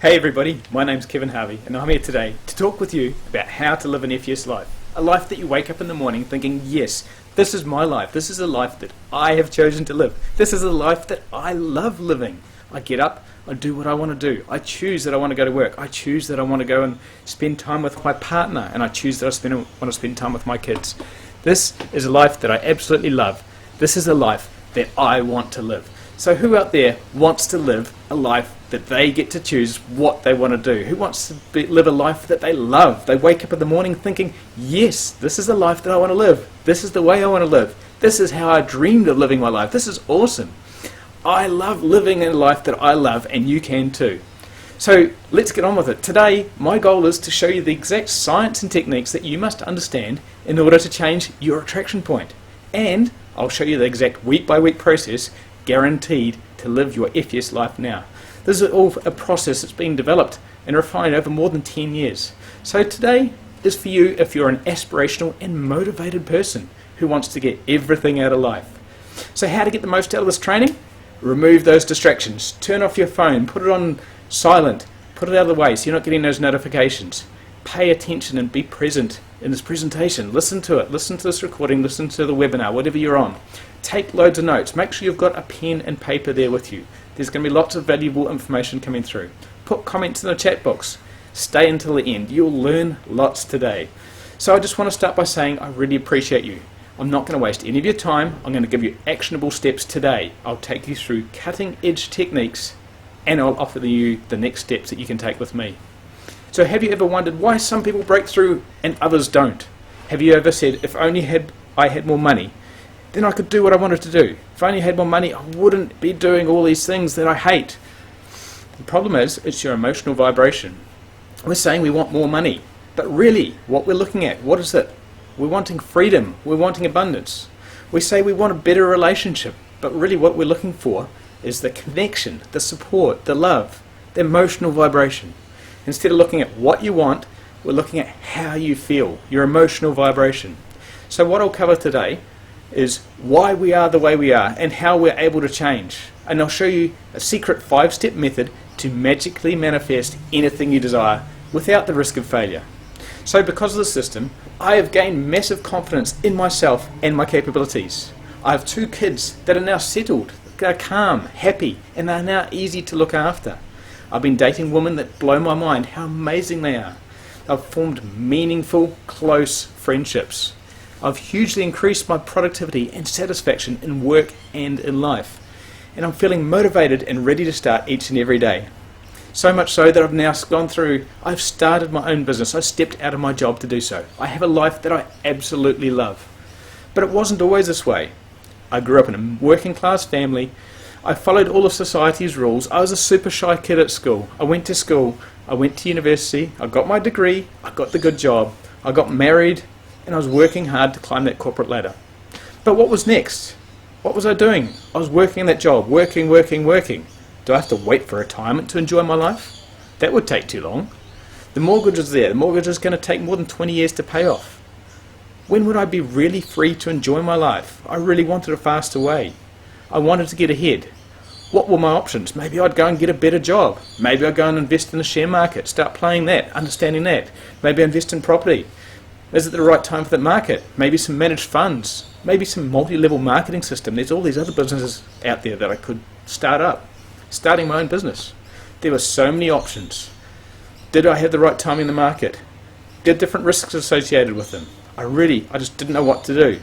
Hey everybody, my name's Kevin Harvey and I'm here today to talk with you about how to live an FES life. A life that you wake up in the morning thinking, yes, this is my life. This is a life that I have chosen to live. This is a life that I love living. I get up, I do what I want to do. I choose that I want to go to work. I choose that I want to go and spend time with my partner, and I choose that I want to spend time with my kids. This is a life that I absolutely love. This is a life that I want to live. So who out there wants to live a life that they get to choose what they want to do? Who wants to live a life that they love? They wake up in the morning thinking, yes, this is the life that I want to live. This is the way I want to live. This is how I dreamed of living my life. This is awesome. I love living a life that I love, and you can too. So let's get on with it. Today, my goal is to show you the exact science and techniques that you must understand in order to change your attraction point. And I'll show you the exact week-by-week process guaranteed to live your FES life now. This is all a process that's been developed and refined over more than 10 years. So today is for you if you're an aspirational and motivated person who wants to get everything out of life. So how to get the most out of this training? Remove those distractions. Turn off your phone, put it on silent, put it out of the way so you're not getting those notifications. Pay attention and be present in this presentation. Listen to it, listen to this recording, listen to the webinar, whatever you're on. Take loads of notes. Make sure you've got a pen and paper there with you. There's going to be lots of valuable information coming through. Put comments in the chat box. Stay until the end. You'll learn lots today. So I just want to start by saying I really appreciate you. I'm not going to waste any of your time. I'm going to give you actionable steps today. I'll take you through cutting edge techniques and I'll offer you the next steps that you can take with me. So have you ever wondered why some people break through and others don't? Have you ever said, if only I had more money, then I could do what I wanted to do. If I only had more money, I wouldn't be doing all these things that I hate. The problem is, it's your emotional vibration. We're saying we want more money, but really, what we're looking at, what is it? We're wanting freedom, we're wanting abundance. We say we want a better relationship, but really what we're looking for is the connection, the support, the love, the emotional vibration. Instead of looking at what you want, we're looking at how you feel, your emotional vibration. So what I'll cover today is why we are the way we are and how we're able to change. And I'll show you a secret 5-step method to magically manifest anything you desire without the risk of failure. So because of the system, I have gained massive confidence in myself and my capabilities. I have 2 kids that are now settled, are calm, happy, and are now easy to look after. I've been dating women that blow my mind how amazing they are. I've formed meaningful, close friendships. I've hugely increased my productivity and satisfaction in work and in life. And I'm feeling motivated and ready to start each and every day. So much so that I've now I've started my own business. I stepped out of my job to do so. I have a life that I absolutely love. But it wasn't always this way. I grew up in a working class family. I followed all of society's rules. I was a super shy kid at school. I went to school, I went to university, I got my degree, I got the good job, I got married, and I was working hard to climb that corporate ladder. But what was next? What was I doing? I was working that job, working. Do I have to wait for retirement to enjoy my life? That would take too long. The mortgage is there. The mortgage is going to take more than 20 years to pay off. When would I be really free to enjoy my life? I really wanted a faster way. I wanted to get ahead. What were my options? Maybe I'd go and get a better job. Maybe I'd go and invest in the share market, start playing that, understanding that. Maybe invest in property. Is it the right time for that market? Maybe some managed funds. Maybe some multi-level marketing system. There's all these other businesses out there that I could start up. Starting my own business. There were so many options. Did I have the right time in the market? There are different risks associated with them. I just didn't know what to do.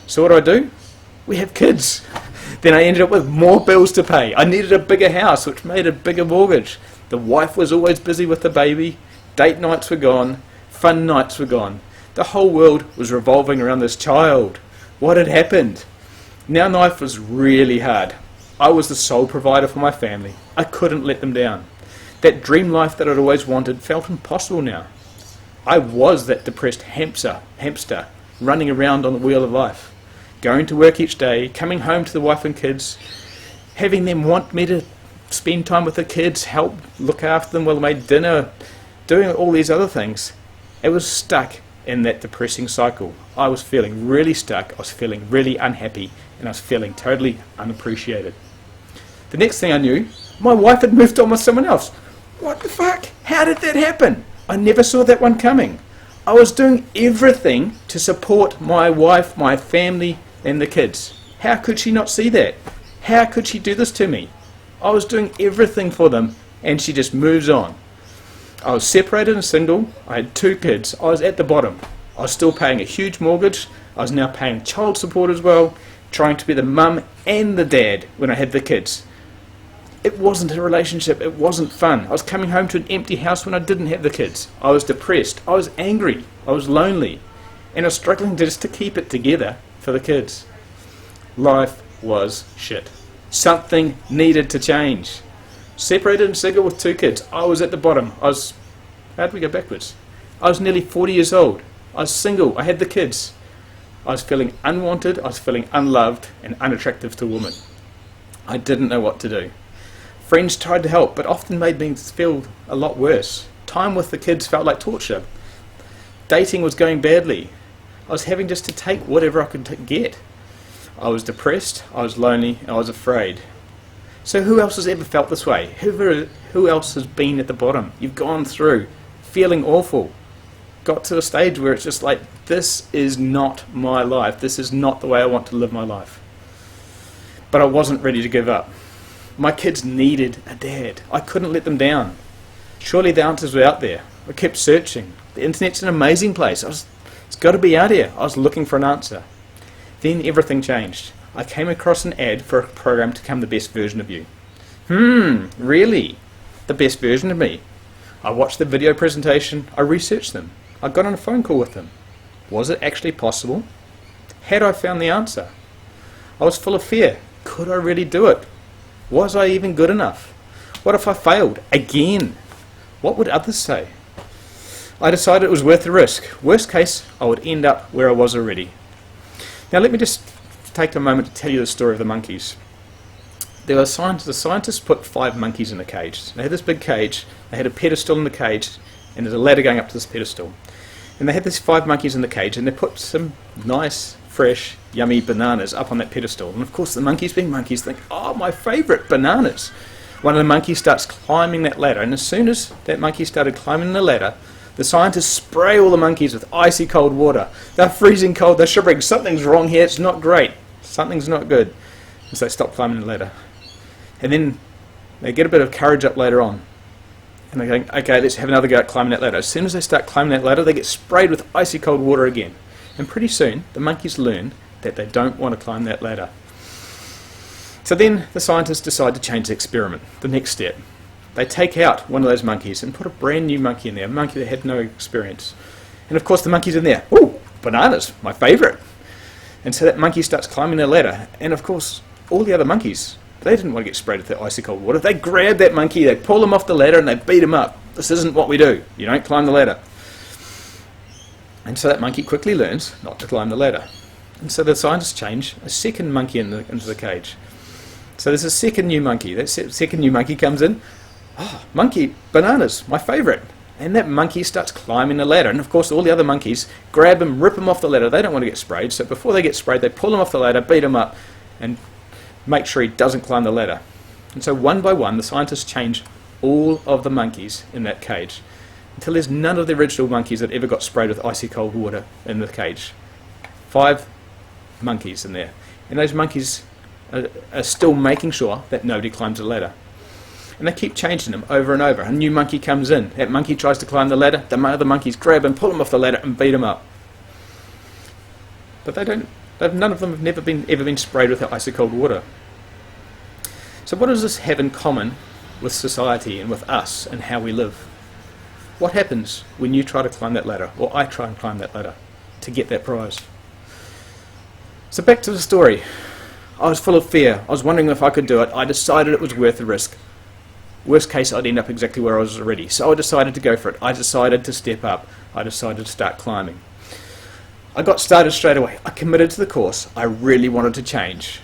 So what do? We have kids. Then I ended up with more bills to pay. I needed a bigger house, which made a bigger mortgage. The wife was always busy with the baby. Date nights were gone. Fun nights were gone. The whole world was revolving around this child. What had happened? Now life was really hard. I was the sole provider for my family. I couldn't let them down. That dream life that I'd always wanted felt impossible now. I was that depressed hamster running around on the wheel of life. Going to work each day, coming home to the wife and kids, having them want me to spend time with the kids, help look after them while they made dinner, doing all these other things. It was stuck in that depressing cycle. I was feeling really stuck, I was feeling really unhappy, and I was feeling totally unappreciated. The next thing I knew, my wife had moved on with someone else. What the fuck? How did that happen? I never saw that one coming. I was doing everything to support my wife, my family, and the kids. How could she not see that? How could she do this to me? I was doing everything for them, and she just moves on. I was separated and single. I had 2 kids. I was at the bottom. I was still paying a huge mortgage. I was now paying child support as well, trying to be the mum and the dad when I had the kids. It wasn't a relationship. It wasn't fun. I was coming home to an empty house when I didn't have the kids. I was depressed. I was angry. I was lonely. And I was struggling just to keep it together for the kids. Life was shit. Something needed to change. Separated and single with 2 kids. I was at the bottom. How did we go backwards? I was nearly 40 years old. I was single. I had the kids. I was feeling unwanted. I was feeling unloved and unattractive to women. I didn't know what to do. Friends tried to help, but often made me feel a lot worse. Time with the kids felt like torture. Dating was going badly. I was having just to take whatever I could get. I was depressed, I was lonely, I was afraid. So who else has ever felt this way? Who else has been at the bottom? You've gone through, feeling awful. Got to a stage where it's just like, this is not my life. This is not the way I want to live my life. But I wasn't ready to give up. My kids needed a dad. I couldn't let them down. Surely the answers were out there. I kept searching. The internet's an amazing place. It's got to be out here. I was looking for an answer. Then everything changed. I came across an ad for a program to become the best version of you. Really? The best version of me? I watched the video presentation. I researched them. I got on a phone call with them. Was it actually possible? Had I found the answer? I was full of fear. Could I really do it? Was I even good enough? What if I failed? Again? What would others say? I decided it was worth the risk. Worst case, I would end up where I was already. Now let me just take a moment to tell you the story of the monkeys. The scientists put 5 monkeys in a cage. They had this big cage, they had a pedestal in the cage, and there's a ladder going up to this pedestal. And they had these 5 monkeys in the cage, and they put some nice, fresh, yummy bananas up on that pedestal. And of course the monkeys, being monkeys, think, oh, my favourite, bananas. One of the monkeys starts climbing that ladder, and as soon as that monkey started climbing the ladder, the scientists spray all the monkeys with icy cold water. They're freezing cold, they're shivering, something's wrong here, it's not great, something's not good. And so they stop climbing the ladder. And then they get a bit of courage up later on. And they're going, okay, let's have another go at climbing that ladder. As soon as they start climbing that ladder, they get sprayed with icy cold water again. And pretty soon, the monkeys learn that they don't want to climb that ladder. So then the scientists decide to change the experiment, the next step. They take out one of those monkeys and put a brand new monkey in there, a monkey that had no experience. And of course the monkey's in there. Ooh, bananas, my favourite. And so that monkey starts climbing the ladder. And of course, all the other monkeys, they didn't want to get sprayed with that icy cold water. They grab that monkey, they pull him off the ladder and they beat him up. This isn't what we do. You don't climb the ladder. And so that monkey quickly learns not to climb the ladder. And so the scientists change a second monkey into the cage. So there's a second new monkey. That second new monkey comes in. Oh, monkey, bananas, my favourite. And that monkey starts climbing the ladder. And of course all the other monkeys grab him, rip him off the ladder. They don't want to get sprayed. So before they get sprayed, they pull him off the ladder, beat him up, and make sure he doesn't climb the ladder. And so one by one, the scientists change all of the monkeys in that cage until there's none of the original monkeys that ever got sprayed with icy cold water in the cage. 5 monkeys in there. And those monkeys are still making sure that nobody climbs the ladder. And they keep changing them over and over. A new monkey comes in. That monkey tries to climb the ladder. The other monkeys grab him, pull him off the ladder and beat him up. But none of them have ever been sprayed with that icy cold water. So what does this have in common with society and with us and how we live? What happens when you try to climb that ladder, or I try and climb that ladder to get that prize? So back to the story. I was full of fear. I was wondering if I could do it. I decided it was worth the risk. Worst case, I'd end up exactly where I was already. So I decided to go for it. I decided to step up. I decided to start climbing. I got started straight away. I committed to the course. I really wanted to change.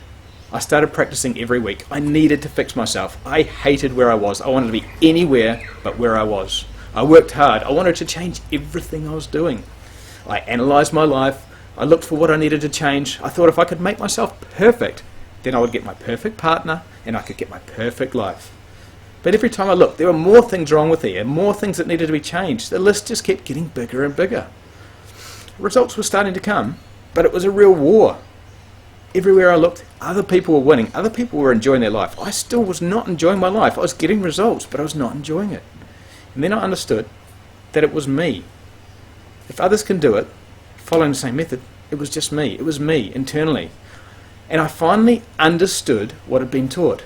I started practicing every week. I needed to fix myself. I hated where I was. I wanted to be anywhere but where I was. I worked hard. I wanted to change everything I was doing. I analysed my life. I looked for what I needed to change. I thought if I could make myself perfect, then I would get my perfect partner and I could get my perfect life. But every time I looked, there were more things wrong with it, and more things that needed to be changed. The list just kept getting bigger and bigger. Results were starting to come, but it was a real war. Everywhere I looked, other people were winning. Other people were enjoying their life. I still was not enjoying my life. I was getting results, but I was not enjoying it. And then I understood that it was me. If others can do it, following the same method, it was just me. It was me, internally. And I finally understood what had been taught.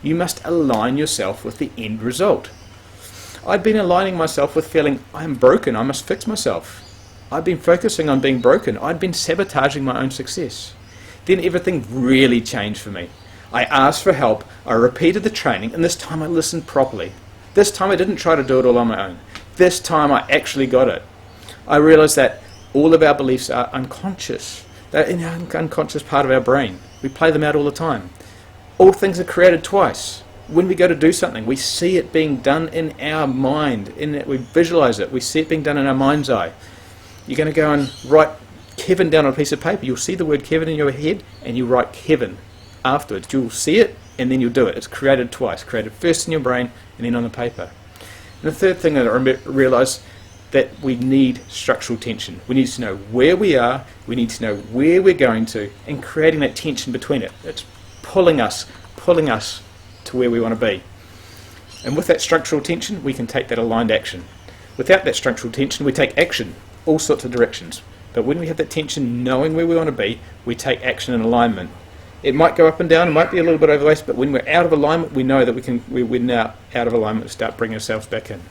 You must align yourself with the end result. I'd been aligning myself with feeling, I am broken, I must fix myself. I'd been focusing on being broken. I'd been sabotaging my own success. Then everything really changed for me. I asked for help, I repeated the training, and this time I listened properly. This time I didn't try to do it all on my own. This time I actually got it. I realized that all of our beliefs are unconscious. They're in our unconscious part of our brain. We play them out all the time. All things are created twice. When we go to do something, we see it being done in our mind. We visualize it. We see it being done in our mind's eye. You're going to go and write Kevin down on a piece of paper. You'll see the word Kevin in your head, and you write Kevin afterwards. You'll see it, and then you'll do it. It's created twice. Created first in your brain, and then on the paper. And the third thing that I realized, that we need structural tension. We need to know where we are, we need to know where we're going to, and creating that tension between it. It's pulling us to where we want to be. And with that structural tension, we can take that aligned action. Without that structural tension, we take action, all sorts of directions. But when we have that tension, knowing where we want to be, we take action in alignment. It might go up and down, it might be a little bit over the waist, but when we're out of alignment, we know that we're now out of alignment and start bringing ourselves back in.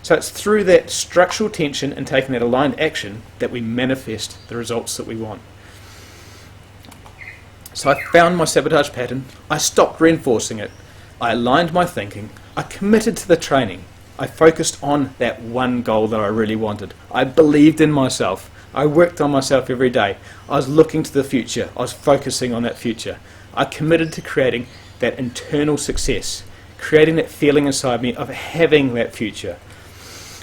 So it's through that structural tension and taking that aligned action that we manifest the results that we want. So I found my sabotage pattern, I stopped reinforcing it, I aligned my thinking, I committed to the training, I focused on that one goal that I really wanted. I believed in myself, I worked on myself every day, I was looking to the future, I was focusing on that future. I committed to creating that internal success, creating that feeling inside me of having that future.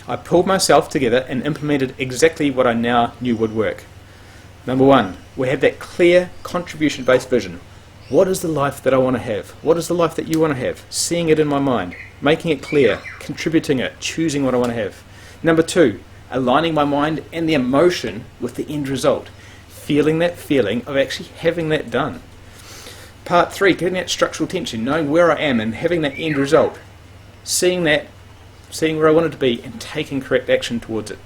I pulled myself together and implemented exactly what I now knew would work. Number one, we have that clear contribution-based vision. What is the life that I want to have? What is the life that you want to have? Seeing it in my mind, making it clear, contributing it, choosing what I want to have. Number two, aligning my mind and the emotion with the end result. Feeling that feeling of actually having that done. Part three, getting that structural tension, knowing where I am and having that end result. Seeing where I wanted to be and taking correct action towards it.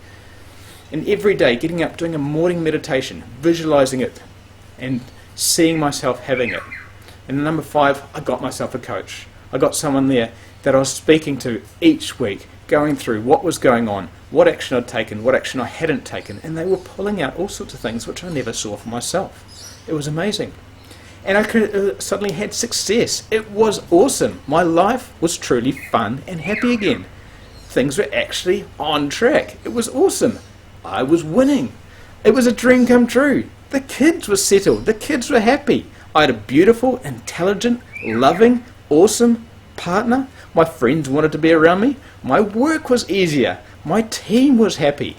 And every day getting up, doing a morning meditation, visualizing it and seeing myself having it. And number five, I got myself a coach. I got someone there that I was speaking to each week, going through what was going on, what action I'd taken, what action I hadn't taken, and they were pulling out all sorts of things which I never saw for myself. It was amazing. And I suddenly had success. It was awesome. My life was truly fun and happy again. Things were actually on track. It was awesome. I was winning. It was a dream come true. The kids were settled. The kids were happy. I had a beautiful, intelligent, loving, awesome partner. My friends wanted to be around me. My work was easier. My team was happy.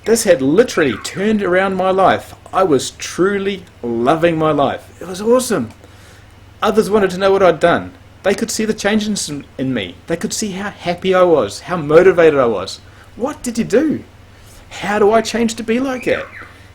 This had literally turned around my life. I was truly loving my life. It was awesome. Others wanted to know what I'd done. They could see the changes in me. They could see how happy I was, how motivated I was. What did you do? How do I change to be like that?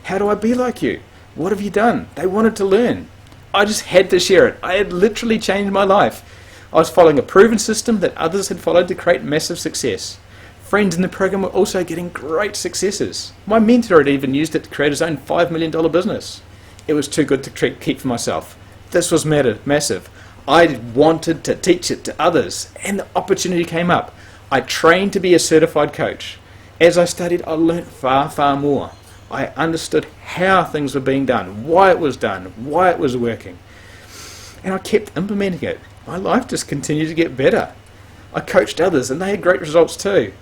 How do I be like you? What have you done? They wanted to learn. I just had to share it. I had literally changed my life. I was following a proven system that others had followed to create massive success. Friends in the program were also getting great successes. My mentor had even used it to create his own $5 million business. It was too good to keep for myself. This was massive. I wanted to teach it to others, and the opportunity came up. I trained to be a certified coach. As I studied, I learnt far, far more. I understood how things were being done, why it was done, why it was working. And I kept implementing it. My life just continued to get better. I coached others, and they had great results too.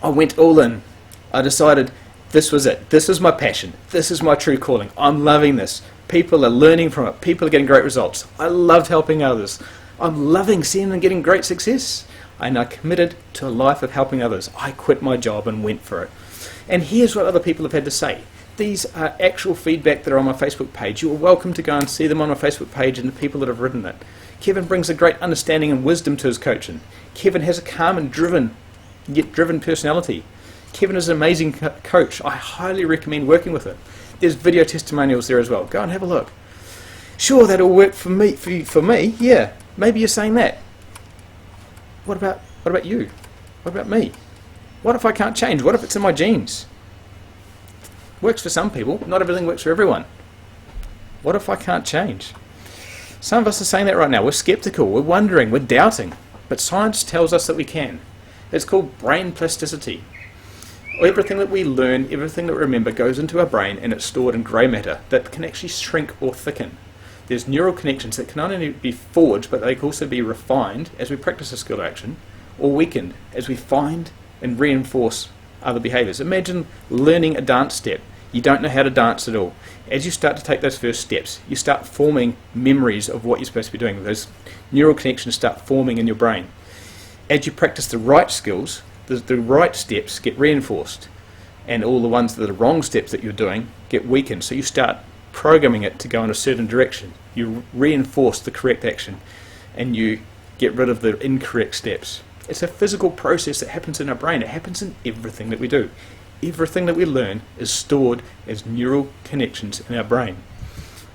I went all in. I decided this was it. This is my passion. This is my true calling. I'm loving this. People are learning from it. People are getting great results. I loved helping others. I'm loving seeing them getting great success. And I committed to a life of helping others. I quit my job and went for it. And here's what other people have had to say. These are actual feedback that are on my Facebook page. You're welcome to go and see them on my Facebook page and the people that have written it. Kevin brings a great understanding and wisdom to his coaching. Kevin has a calm and driven, yet driven personality. Kevin is an amazing coach. I highly recommend working with him. There's video testimonials there as well. Go and have a look. Sure, that'll work for me. Yeah, maybe you're saying that. What about you? What about me? What if I can't change? What if it's in my genes? Works for some people. Not everything works for everyone. What if I can't change? Some of us are saying that right now. We're skeptical. We're wondering. We're doubting. But science tells us that we can. It's called brain plasticity. Everything that we learn, everything that we remember goes into our brain and it's stored in grey matter that can actually shrink or thicken. There's neural connections that can not only be forged but they can also be refined as we practice a skill or action, or weakened as we find and reinforce other behaviours. Imagine learning a dance step. You don't know how to dance at all. As you start to take those first steps, you start forming memories of what you're supposed to be doing. Those neural connections start forming in your brain. As you practice the right skills, the right steps get reinforced, and all the ones that are wrong steps that you're doing get weakened. So you start programming it to go in a certain direction. You reinforce the correct action, and you get rid of the incorrect steps. It's a physical process that happens in our brain. It happens in everything that we do. Everything that we learn is stored as neural connections in our brain.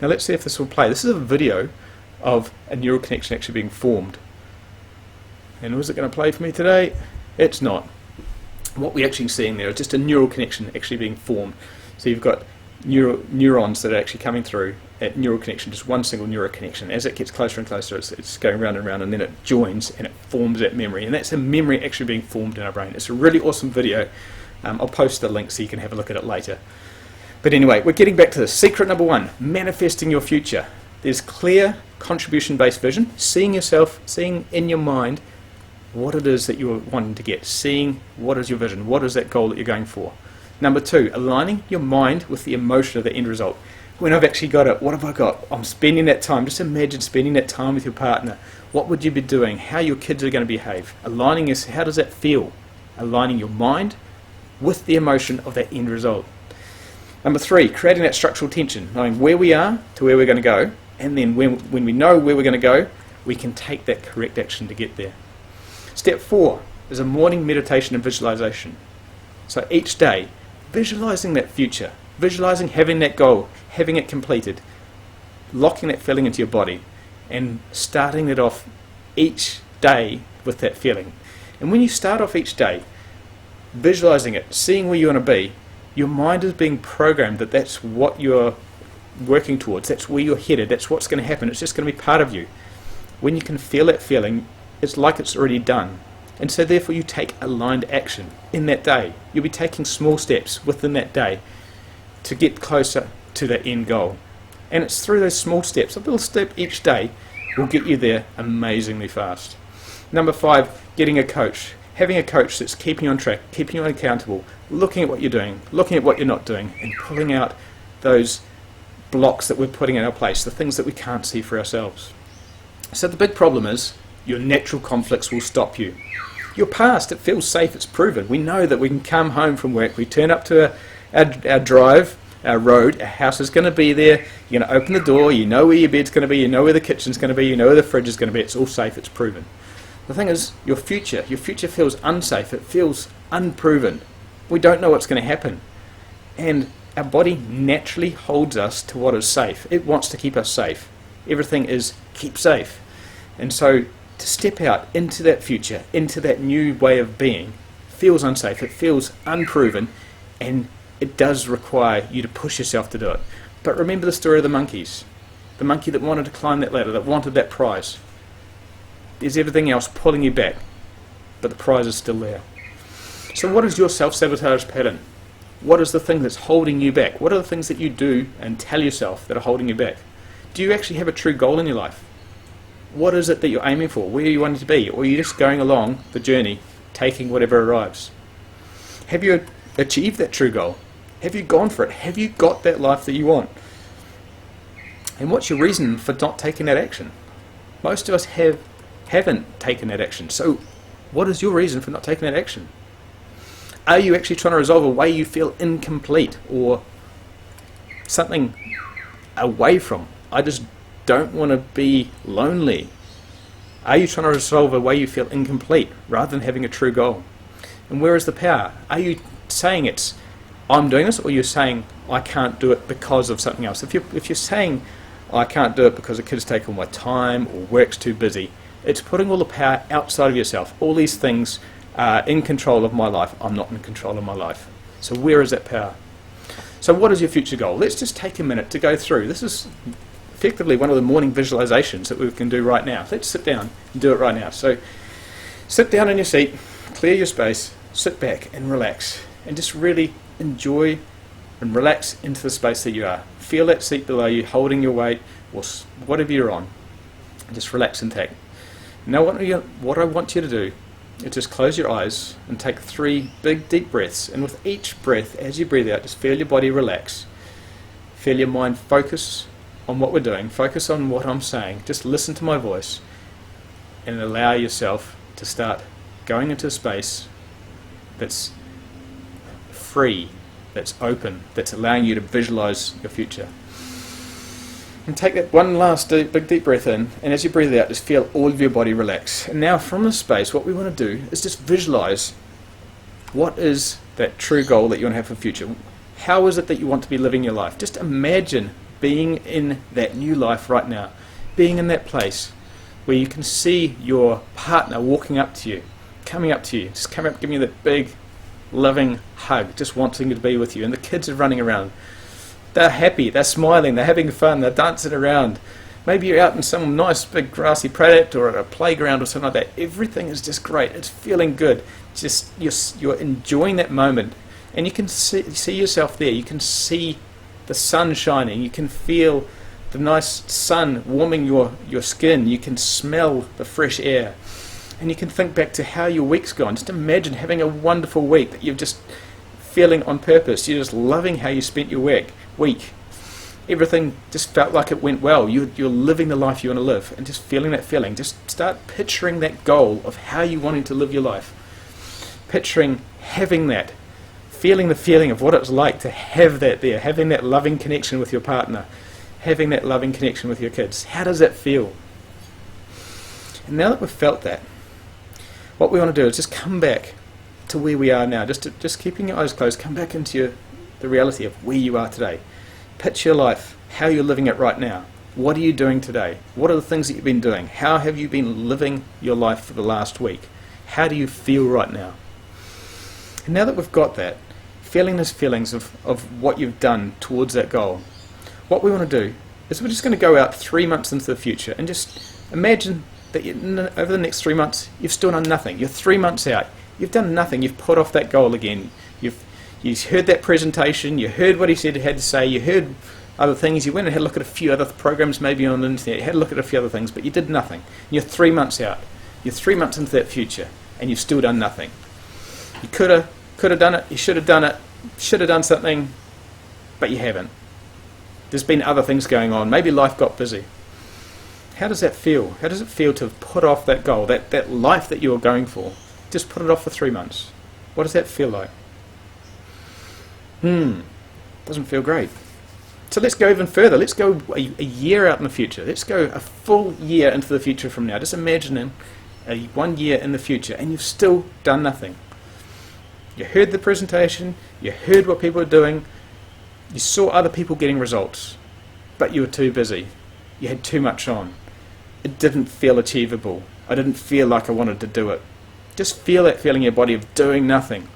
Now let's see if this will play. This is a video of a neural connection actually being formed. And was it going to play for me today? It's not. What we're actually seeing there is just a neural connection actually being formed. So you've got neurons that are actually coming through at neural connection, just one single neural connection. As it gets closer and closer, it's going round and round, and then it joins and it forms that memory. And that's a memory actually being formed in our brain. It's a really awesome video. I'll post the link so you can have a look at it later. But anyway, we're getting back to this. Secret number one, manifesting your future. There's clear contribution-based vision, seeing yourself, seeing in your mind what it is that you're wanting to get, seeing what is your vision, what is that goal that you're going for. Number two, aligning your mind with the emotion of the end result. When I've actually got it, what have I got? I'm spending that time. Just imagine spending that time with your partner. What would you be doing? How your kids are going to behave? Aligning is, how does that feel? Aligning your mind with the emotion of that end result. Number three, creating that structural tension, knowing where we are to where we're going to go, and then when we know where we're going to go, we can take that correct action to get there. Step four is a morning meditation and visualization. So each day, visualizing that future, visualizing having that goal, having it completed, locking that feeling into your body, and starting it off each day with that feeling. And when you start off each day, visualizing it, seeing where you want to be, your mind is being programmed that that's what you're working towards, that's where you're headed, that's what's going to happen, it's just going to be part of you. When you can feel that feeling, it's like it's already done. And so therefore you take aligned action in that day. You'll be taking small steps within that day to get closer to that end goal. And it's through those small steps, a little step each day will get you there amazingly fast. Number five, getting a coach. Having a coach that's keeping you on track, keeping you accountable, looking at what you're doing, looking at what you're not doing, and pulling out those blocks that we're putting in our place, the things that we can't see for ourselves. So the big problem is your natural conflicts will stop you. Your past, it feels safe, it's proven. We know that we can come home from work, we turn up to our drive, our road, our house is going to be there, you're going to open the door, you know where your bed's going to be, you know where the kitchen's going to be, you know where the fridge is going to be, it's all safe, it's proven. The thing is, your future feels unsafe, it feels unproven. We don't know what's going to happen. And our body naturally holds us to what is safe. It wants to keep us safe. Everything is keep safe. And so to step out into that future, into that new way of being, feels unsafe, it feels unproven, and it does require you to push yourself to do it. But remember the story of the monkeys. The monkey that wanted to climb that ladder, that wanted that prize. There's everything else pulling you back, but the prize is still there. So what is your self-sabotage pattern? What is the thing that's holding you back? What are the things that you do and tell yourself that are holding you back? Do you actually have a true goal in your life? What is it that you're aiming for? Where are you wanting to be? Or are you just going along the journey, taking whatever arrives? Have you achieved that true goal? Have you gone for it? Have you got that life that you want? And what's your reason for not taking that action? Most of us haven't taken that action. So what is your reason for not taking that action? Are you actually trying to resolve a way you feel incomplete or something away from? I just don't want to be lonely. Are you trying to resolve a way you feel incomplete rather than having a true goal? And where is the power? Are you saying it's, I'm doing this, or you're saying, I can't do it because of something else? If you're saying, I can't do it because the kids take all my time or work's too busy, it's putting all the power outside of yourself. All these things are in control of my life. I'm not in control of my life. So where is that power? So what is your future goal? Let's just take a minute to go through. This is effectively one of the morning visualizations that we can do right now. Let's sit down and do it right now. So sit down in your seat, clear your space, sit back and relax, and just really enjoy and relax into the space that you are. Feel that seat below you, holding your weight, or whatever you're on. And just relax and take. Now what I want you to do is just close your eyes and take 3 big deep breaths, and with each breath, as you breathe out, just feel your body relax. Feel your mind focus on what we're doing, focus on what I'm saying, just listen to my voice, and allow yourself to start going into a space that's free, that's open, that's allowing you to visualize your future. And take that one last big deep breath in, and as you breathe out, just feel all of your body relax. And now from this space, what we want to do is just visualize what is that true goal that you want to have for the future. How is it that you want to be living your life? Just imagine being in that new life right now, being in that place where you can see your partner walking up to you, coming up to you, just coming up, giving you that big, loving hug, just wanting to be with you, and the kids are running around. They're happy, they're smiling, they're having fun, they're dancing around. Maybe you're out in some nice big grassy paddock or at a playground or something like that. Everything is just great, it's feeling good. Just you're enjoying that moment, and you can see yourself there. You can see the sun shining, you can feel the nice sun warming your skin, you can smell the fresh air, and you can think back to how your week's gone. Just imagine having a wonderful week that you're just feeling on purpose. You're just loving how you spent your week. Everything just felt like it went well. You're living the life you want to live, and just feeling that feeling. Just start picturing that goal of how you wanting to live your life. Picturing having that, feeling the feeling of what it's like to have that there, having that loving connection with your partner, having that loving connection with your kids. How does that feel? And now that we've felt that, what we want to do is just come back to where we are now. Just keeping your eyes closed, come back into the reality of where you are today. Picture your life, how you're living it right now. What are you doing today? What are the things that you've been doing? How have you been living your life for the last week? How do you feel right now? And now that we've got that, feeling those feelings of what you've done towards that goal, what we want to do is we're just going to go out 3 months into the future and just imagine that over the next 3 months you've still done nothing. You're 3 months out. You've done nothing. You've put off that goal again. You heard that presentation. You heard what he said he had to say. You heard other things. You went and had a look at a few other programs maybe on the internet. You had a look at a few other things, but you did nothing. You're 3 months out. You're 3 months into that future, and you've still done nothing. You could have done it. You should have done it. Should have done something, but you haven't. There's been other things going on. Maybe life got busy. How does that feel? How does it feel to have put off that goal, that life that you were going for? Just put it off for 3 months. What does that feel like? Doesn't feel great. So let's go even further. Let's go a year out in the future. Let's go a full year into the future from now. Just imagining 1 year in the future, and you've still done nothing. You heard the presentation, you heard what people are doing, you saw other people getting results, but you were too busy. You had too much on. It didn't feel achievable. I didn't feel like I wanted to do it. Just feel that feeling in your body of doing nothing.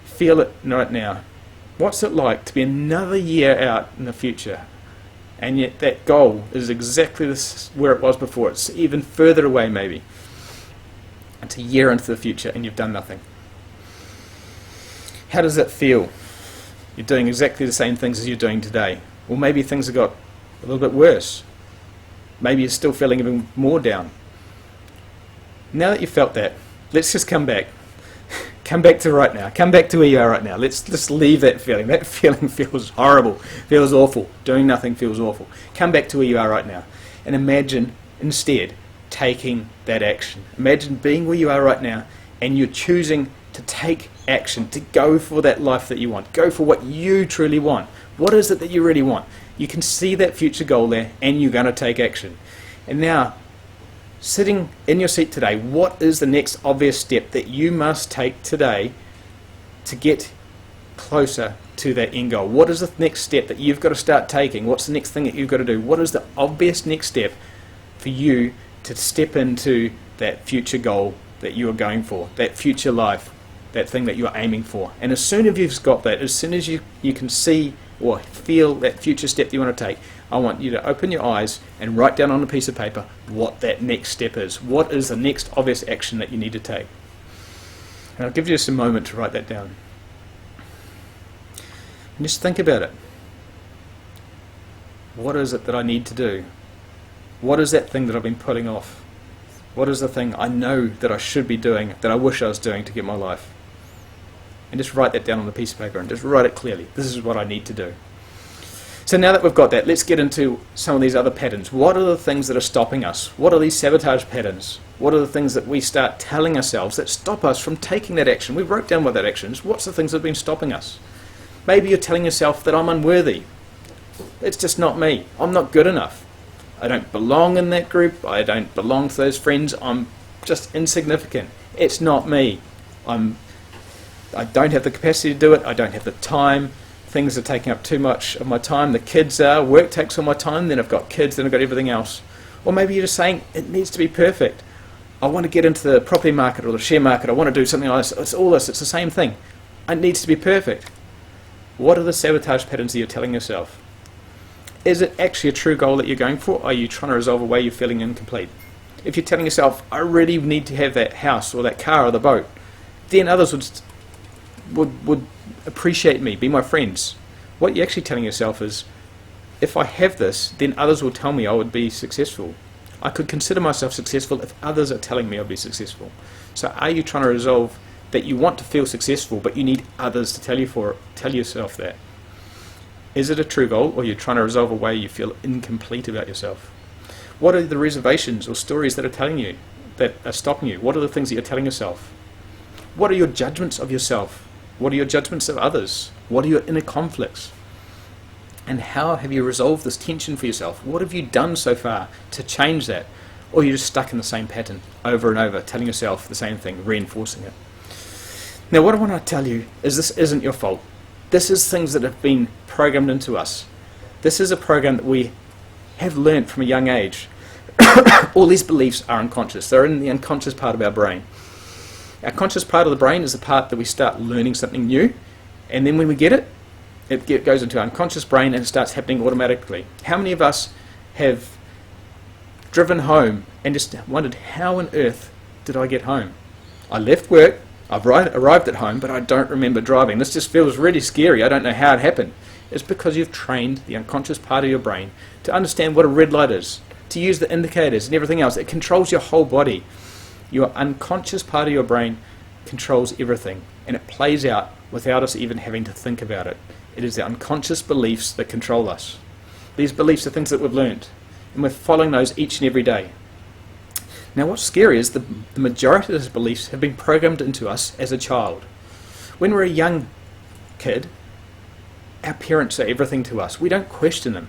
Feel it right now. What's it like to be another year out in the future, and yet that goal is exactly where it was before? It's even further away maybe. It's a year into the future and you've done nothing. How does that feel? You're doing exactly the same things as you're doing today. Or maybe things have got a little bit worse. Maybe you're still feeling even more down. Now that you've felt that, let's just come back. Come back to right now. Come back to where you are right now. Let's just leave that feeling. That feeling feels horrible. Feels awful. Doing nothing feels awful. Come back to where you are right now. And imagine instead taking that action. Imagine being where you are right now and you're choosing to take action, to go for that life that you want. Go for what you truly want. What is it that you really want? You can see that future goal there and you're going to take action. And now, Sitting in your seat today, what is the next obvious step that you must take today to get closer to that end goal? What is the next step that you've got to start taking? What's the next thing that you've got to do? What is the obvious next step for you to step into that future goal that you are going for, that future life, that thing that you are aiming for? And as soon as you've got that, as soon as you can see or feel that future step that you want to take, I want you to open your eyes and write down on a piece of paper what that next step is. What is the next obvious action that you need to take? And I'll give you just a moment to write that down. And just think about it. What is it that I need to do? What is that thing that I've been putting off? What is the thing I know that I should be doing, that I wish I was doing to get my life? And just write that down on a piece of paper and just write it clearly. This is what I need to do. So now that we've got that, let's get into some of these other patterns. What are the things that are stopping us? What are these sabotage patterns? What are the things that we start telling ourselves that stop us from taking that action? We wrote down what that action is. What's the things that have been stopping us? Maybe you're telling yourself that I'm unworthy. It's just not me. I'm not good enough. I don't belong in that group. I don't belong to those friends. I'm just insignificant. It's not me. I don't have the capacity to do it. I don't have the time. Things are taking up too much of my time. The kids are. Work takes all my time. Then I've got kids. Then I've got everything else. Or maybe you're just saying it needs to be perfect. I want to get into the property market or the share market. I want to do something like this. It's all this. It's the same thing. It needs to be perfect. What are the sabotage patterns that you're telling yourself? Is it actually a true goal that you're going for? Or are you trying to resolve a way you're feeling incomplete? If you're telling yourself, I really need to have that house or that car or the boat, then others would appreciate me, be my friends. What you're actually telling yourself is, if I have this, then others will tell me I would be successful. I could consider myself successful if others are telling me I'll be successful. So are you trying to resolve that you want to feel successful, but you need others to tell yourself that? Is it a true goal, or you're trying to resolve a way you feel incomplete about yourself? What are the reservations or stories that are telling you, that are stopping you? What are the things that you're telling yourself? What are your judgments of yourself? What are your judgments of others? What are your inner conflicts? And how have you resolved this tension for yourself? What have you done so far to change that? Or you're just stuck in the same pattern over and over, telling yourself the same thing, reinforcing it. Now what I want to tell you is this isn't your fault. This is things that have been programmed into us. This is a program that we have learnt from a young age. All these beliefs are unconscious. They're in the unconscious part of our brain. Our conscious part of the brain is the part that we start learning something new, and then when we get it, it goes into our unconscious brain and it starts happening automatically. How many of us have driven home and just wondered, how on earth did I get home? I left work, I've arrived at home, but I don't remember driving. This just feels really scary. I don't know how it happened. It's because you've trained the unconscious part of your brain to understand what a red light is, to use the indicators and everything else. It controls your whole body. Your unconscious part of your brain controls everything, and it plays out without us even having to think about it. It is the unconscious beliefs that control us. These beliefs are things that we've learned, and we're following those each and every day. Now what's scary is the majority of those beliefs have been programmed into us as a child. When we're a young kid, our parents are everything to us. We don't question them.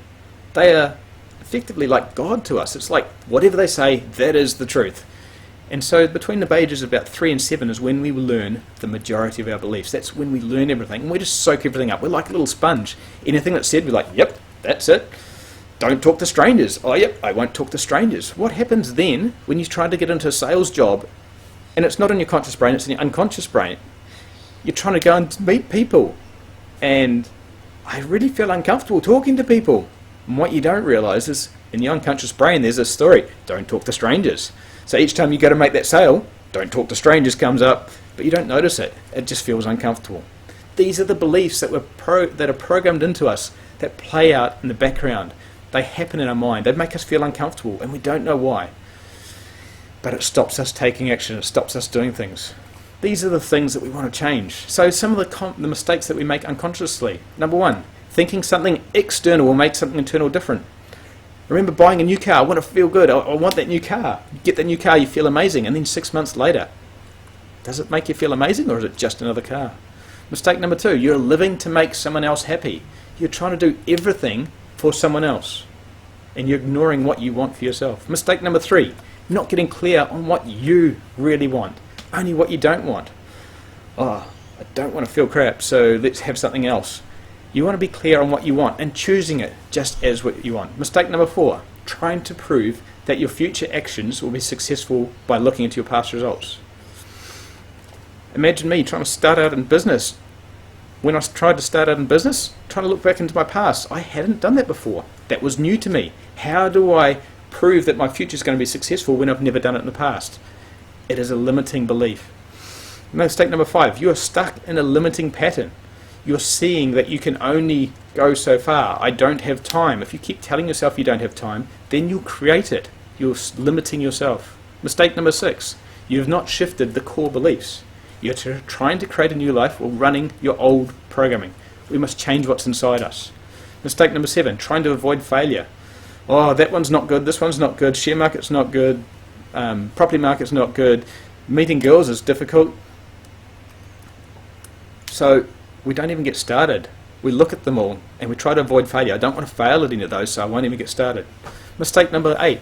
They are effectively like God to us. It's like whatever they say, that is the truth. And so between the ages of about 3 and 7 is when we will learn the majority of our beliefs. That's when we learn everything, and we just soak everything up. We're like a little sponge. Anything that's said, we're like, yep, that's it. Don't talk to strangers. Oh, yep, I won't talk to strangers. What happens then when you try to get into a sales job, and it's not in your conscious brain, it's in your unconscious brain? You're trying to go and meet people, and I really feel uncomfortable talking to people. And what you don't realise is, in the unconscious brain, there's a story. Don't talk to strangers. So each time you go to make that sale, don't talk to strangers comes up, but you don't notice it. It just feels uncomfortable. These are the beliefs that are programmed into us, that play out in the background. They happen in our mind. They make us feel uncomfortable, and we don't know why. But it stops us taking action. It stops us doing things. These are the things that we want to change. So some of the mistakes that we make unconsciously. Number 1, thinking something external will make something internal different. Remember buying a new car. I want to feel good. I want that new car. You get that new car, you feel amazing. And then 6 months later, does it make you feel amazing, or is it just another car? Mistake number 2, you're living to make someone else happy. You're trying to do everything for someone else, and you're ignoring what you want for yourself. Mistake number 3, Not getting clear on what you really want, only what you don't want. Oh, I don't want to feel crap, so let's have something else. You want to be clear on what you want and choosing it just as what you want. Mistake number 4, trying to prove that your future actions will be successful by looking into your past results. Imagine me trying to start out in business. When I tried to start out in business, trying to look back into my past, I hadn't done that before. That was new to me. How do I prove that my future is going to be successful when I've never done it in the past? It is a limiting belief. Mistake number 5, you are stuck in a limiting pattern. You're seeing that you can only go so far. I don't have time. If you keep telling yourself you don't have time, then you'll create it. You're limiting yourself. Mistake number 6, you have not shifted the core beliefs. You're trying to create a new life while running your old programming. We must change what's inside us. Mistake number 7, trying to avoid failure. Oh, that one's not good, this one's not good, share market's not good, property market's not good, meeting girls is difficult. So we don't even get started. We look at them all and we try to avoid failure. I don't want to fail at any of those, so I won't even get started. Mistake number 8,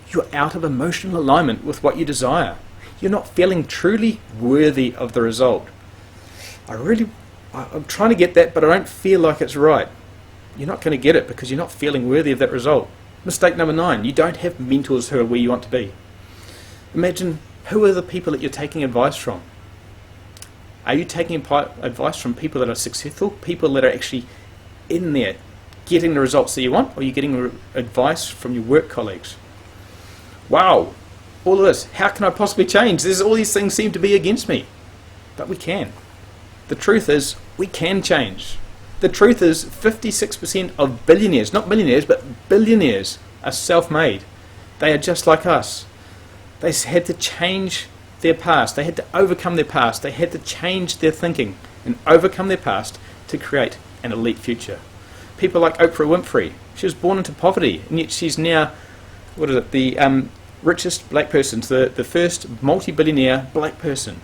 you're out of emotional alignment with what you desire. You're not feeling truly worthy of the result. I'm trying to get that, but I don't feel like it's right. You're not going to get it because you're not feeling worthy of that result. Mistake number 9, you don't have mentors who are where you want to be. Imagine, who are the people that you're taking advice from? Are you taking advice from people that are successful, people that are actually in there getting the results that you want, or are you getting advice from your work colleagues? Wow, all of this, how can I possibly change? All these things seem to be against me. But we can. The truth is, we can change. The truth is, 56% of billionaires, not millionaires, but billionaires, are self-made. They are just like us. They had to change their past. They had to overcome their past. They had to change their thinking and overcome their past to create an elite future. People like Oprah Winfrey. She was born into poverty, and yet she's now, the richest black person, the first multi-billionaire black person.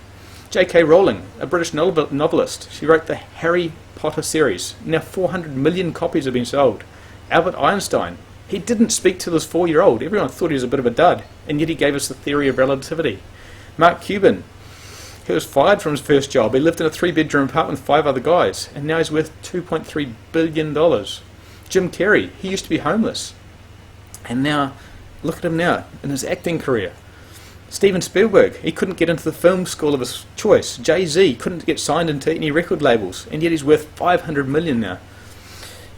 J.K. Rowling, a British novelist. She wrote the Harry Potter series. Now 400 million copies have been sold. Albert Einstein. He didn't speak till his 4-year-old. Everyone thought he was a bit of a dud, and yet he gave us the theory of relativity. Mark Cuban, he was fired from his first job. He lived in a 3-bedroom apartment with 5 other guys, and now he's worth $2.3 billion. Jim Carrey, he used to be homeless, and now, look at him now, in his acting career. Steven Spielberg, he couldn't get into the film school of his choice. Jay-Z couldn't get signed into any record labels, and yet he's worth $500 million now.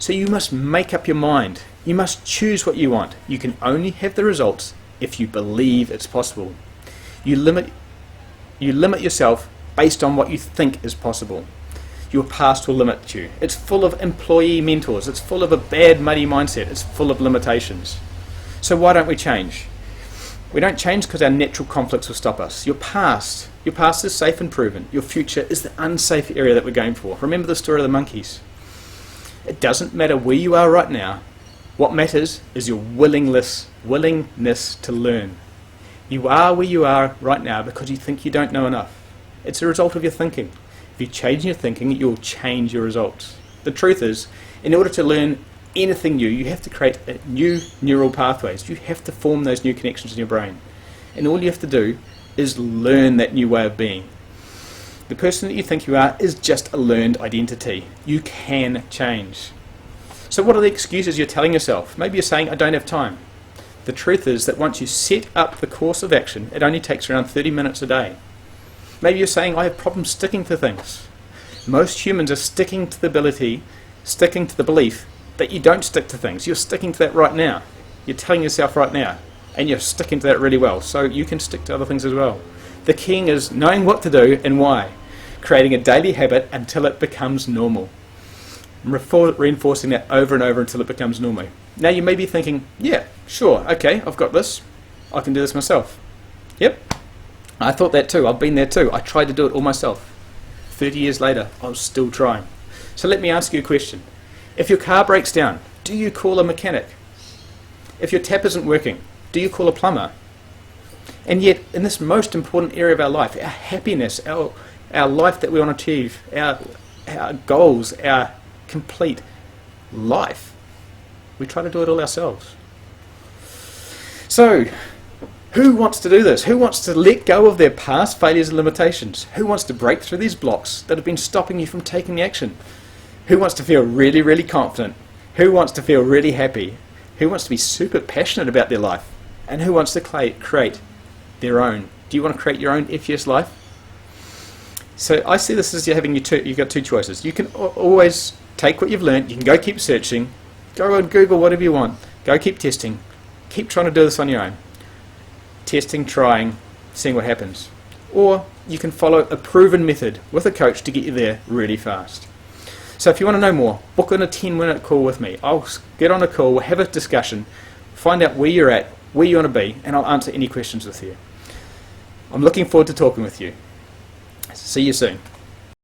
So you must make up your mind. You must choose what you want. You can only have the results if you believe it's possible. You limit yourself based on what you think is possible. Your past will limit you. It's full of employee mentors. It's full of a bad, muddy mindset. It's full of limitations. So why don't we change? We don't change because our natural conflicts will stop us. Your past is safe and proven. Your future is the unsafe area that we're going for. Remember the story of the monkeys. It doesn't matter where you are right now. What matters is your willingness to learn. You are where you are right now because you think you don't know enough. It's a result of your thinking. If you change your thinking, you'll change your results. The truth is, in order to learn anything new, you have to create new neural pathways. You have to form those new connections in your brain. And all you have to do is learn that new way of being. The person that you think you are is just a learned identity. You can change. So what are the excuses you're telling yourself? Maybe you're saying, I don't have time. The truth is that once you set up the course of action, it only takes around 30 minutes a day. Maybe you're saying, I have problems sticking to things. Most humans are sticking to the belief that you don't stick to things. You're sticking to that right now. You're telling yourself right now, and you're sticking to that really well, so you can stick to other things as well. The key is knowing what to do and why, creating a daily habit until it becomes normal. Reinforcing that over and over until it becomes normal. Now you may be thinking, yeah, sure, okay, I've got this. I can do this myself. Yep, I thought that too. I've been there too. I tried to do it all myself. 30 years later, I was still trying. So let me ask you a question. If your car breaks down, do you call a mechanic? If your tap isn't working, do you call a plumber? And yet, in this most important area of our life, our happiness, our life that we want to achieve, our goals, our complete life, we try to do it all ourselves. So, Who wants to do this? Who wants to let go of their past failures and limitations? Who wants to break through these blocks that have been stopping you from taking the action? Who wants to feel really, really confident? Who wants to feel really happy? Who wants to be super passionate about their life? And who wants to create their own? Do you want to create your own F-yes life? So I see this as you've got two choices. You can always take what you've learned. You can go keep searching. Go and Google whatever you want. Go keep testing. Keep trying to do this on your own. Testing, trying, seeing what happens. Or you can follow a proven method with a coach to get you there really fast. So if you want to know more, book in a 10-minute call with me. I'll get on a call, we'll have a discussion, find out where you're at, where you want to be, and I'll answer any questions with you. I'm looking forward to talking with you. See you soon.